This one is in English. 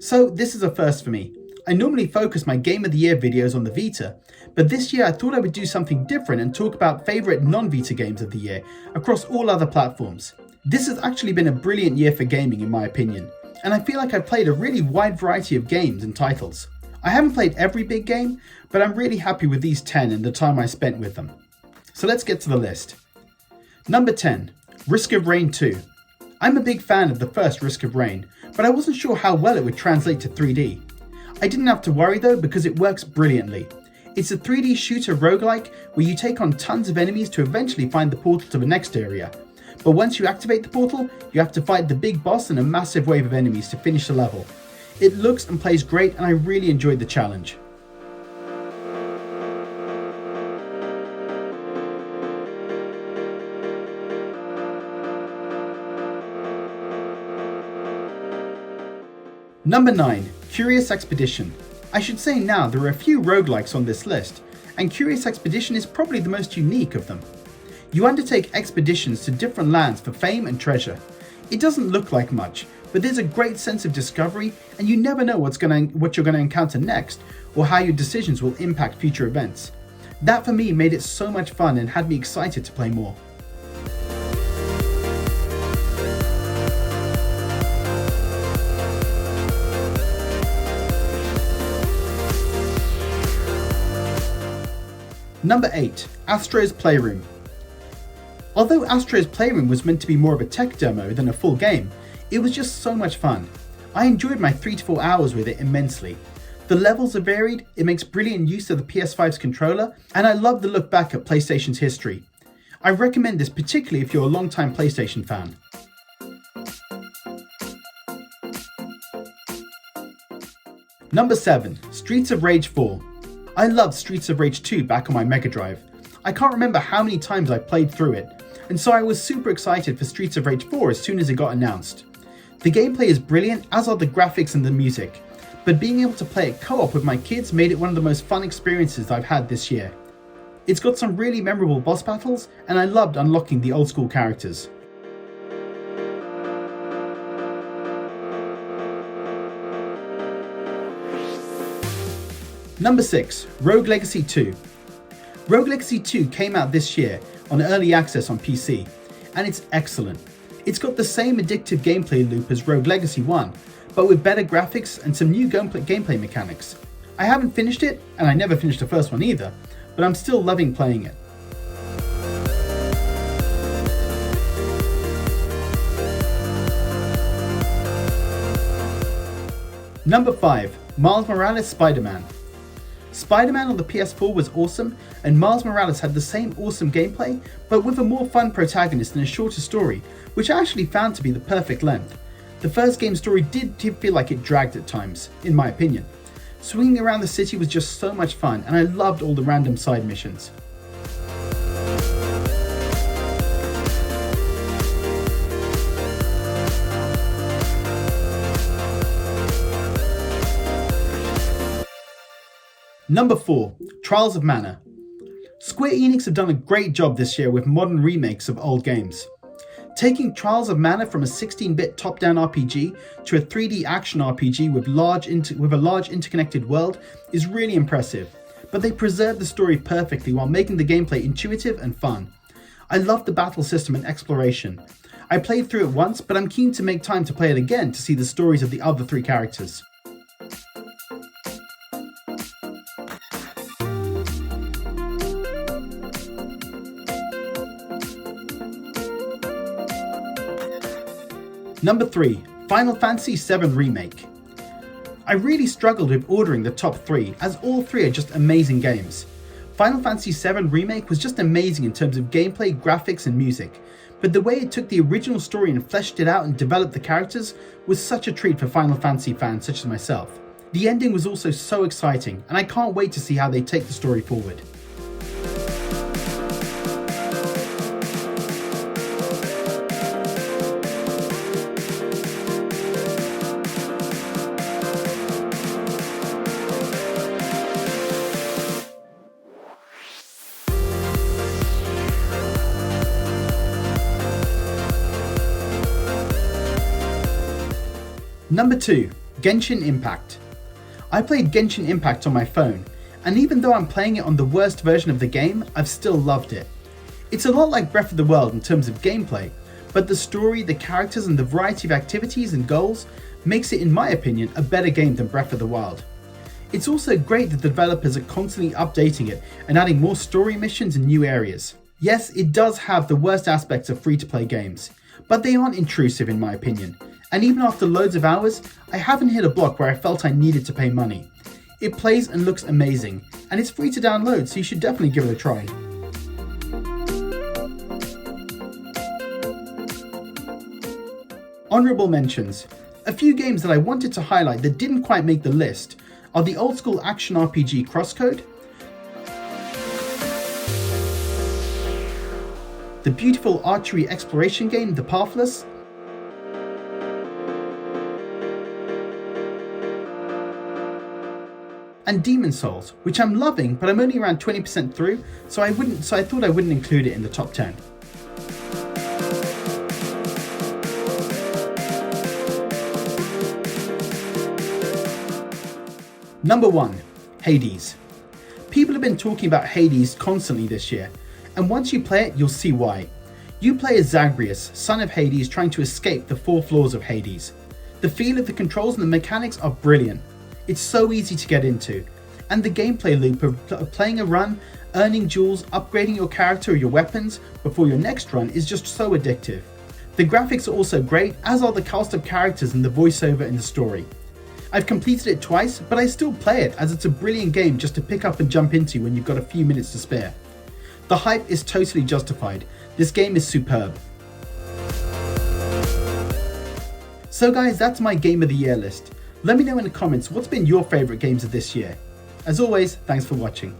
So this is a first for me. I normally focus my Game of the Year videos on the Vita, but this year I thought I would do something different and talk about favourite non-Vita games of the year across all other platforms. This has actually been a brilliant year for gaming in my opinion, and I feel like I've played a really wide variety of games and titles. I haven't played every big game, but I'm really happy with these 10 and the time I spent with them. So let's get to the list. Number 10, Risk of Rain 2. I'm a big fan of the first Risk of Rain, but I wasn't sure how well it would translate to 3D. I didn't have to worry though because it works brilliantly. It's a 3D shooter roguelike where you take on tons of enemies to eventually find the portal to the next area. But once you activate the portal, you have to fight the big boss and a massive wave of enemies to finish the level. It looks and plays great and I really enjoyed the challenge. Number 9, Curious Expedition. I should say now there are a few roguelikes on this list, and Curious Expedition is probably the most unique of them. You undertake expeditions to different lands for fame and treasure. It doesn't look like much, but there's a great sense of discovery and you never know what you're going to encounter next or how your decisions will impact future events. That for me made it so much fun and had me excited to play more. Number 8, Astro's Playroom. Although Astro's Playroom was meant to be more of a tech demo than a full game, it was just so much fun. I enjoyed my 3 to 4 hours with it immensely. The levels are varied, it makes brilliant use of the PS5's controller, and I love the look back at PlayStation's history. I recommend this particularly if you're a long-time PlayStation fan. Number 7, Streets of Rage 4. I loved Streets of Rage 2 back on my Mega Drive. I can't remember how many times I played through it, and so I was super excited for Streets of Rage 4 as soon as it got announced. The gameplay is brilliant, as are the graphics and the music, but being able to play it co-op with my kids made it one of the most fun experiences I've had this year. It's got some really memorable boss battles, and I loved unlocking the old school characters. Number 6, Rogue Legacy 2. Rogue Legacy 2 came out this year on early access on PC, and it's excellent. It's got the same addictive gameplay loop as Rogue Legacy 1, but with better graphics and some new gameplay mechanics. I haven't finished it, and I never finished the first one either, but I'm still loving playing it. Number 5, Miles Morales Spider-Man. Spider-Man on the PS4 was awesome, and Miles Morales had the same awesome gameplay, but with a more fun protagonist and a shorter story, which I actually found to be the perfect length. The first game's story did feel like it dragged at times, in my opinion. Swinging around the city was just so much fun, and I loved all the random side missions. Number 4, Trials of Mana. Square Enix have done a great job this year with modern remakes of old games. Taking Trials of Mana from a 16-bit top-down RPG to a 3D action RPG with a large interconnected world is really impressive, but they preserved the story perfectly while making the gameplay intuitive and fun. I love the battle system and exploration. I played through it once, but I'm keen to make time to play it again to see the stories of the other 3 characters. Number 3, Final Fantasy VII Remake. I really struggled with ordering the top 3 as all 3 are just amazing games. Final Fantasy VII Remake was just amazing in terms of gameplay, graphics and music, but the way it took the original story and fleshed it out and developed the characters was such a treat for Final Fantasy fans such as myself. The ending was also so exciting, and I can't wait to see how they take the story forward. Number 2, Genshin Impact. I played Genshin Impact on my phone, and even though I'm playing it on the worst version of the game, I've still loved it. It's a lot like Breath of the Wild in terms of gameplay, but the story, the characters, and the variety of activities and goals makes it, in my opinion, a better game than Breath of the Wild. It's also great that the developers are constantly updating it and adding more story missions and new areas. Yes, it does have the worst aspects of free-to-play games, but they aren't intrusive in my opinion, and even after loads of hours, I haven't hit a block where I felt I needed to pay money. It plays and looks amazing, and it's free to download, so you should definitely give it a try. Honourable mentions. A few games that I wanted to highlight that didn't quite make the list are the old school action RPG Crosscode, the beautiful archery exploration game The Pathless, and Demon's Souls, which I'm loving, but I'm only around 20% through, so I thought I wouldn't include it in the top 10. Number 1. Hades. People have been talking about Hades constantly this year, and once you play it, you'll see why. You play as Zagreus, son of Hades, trying to escape the 4 floors of Hades. The feel of the controls and the mechanics are brilliant. It's so easy to get into, and the gameplay loop of playing a run, earning jewels, upgrading your character or your weapons before your next run is just so addictive. The graphics are also great, as are the cast of characters and the voiceover in the story. I've completed it twice, but I still play it as it's a brilliant game just to pick up and jump into when you've got a few minutes to spare. The hype is totally justified. This game is superb. So guys, that's my Game of the Year list. Let me know in the comments what's been your favourite games of this year. As always, thanks for watching.